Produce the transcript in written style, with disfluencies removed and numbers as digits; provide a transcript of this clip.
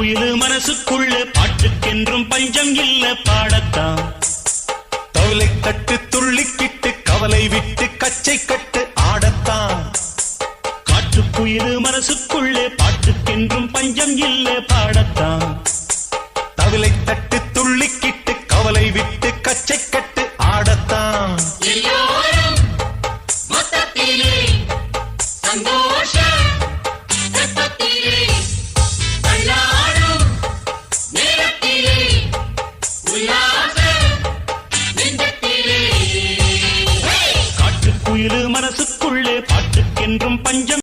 காட்டுக்குயிலு மனசுக்குள்ளே பாட்டுக்கென்றும் பஞ்சம் இல்ல பாடத்தான். தவளை தட்டு துள்ளிக்கிட்டு கவலை விட்டு கச்சை கட்டு ஆடத்தான். காட்டுக்குயிலு மனசுக்குள்ளே பாட்டுக்கென்றும் பஞ்சம் இல்ல பாடத்தான். தவளை தட்டு துள்ளிக்கிட்டு கவலை விட்டு கச்சை கட்டு ஆடத்தான். காட்டுக்குயிலு மனசுக்குள்ளே பாட்டுக்கென்றும் பஞ்சம்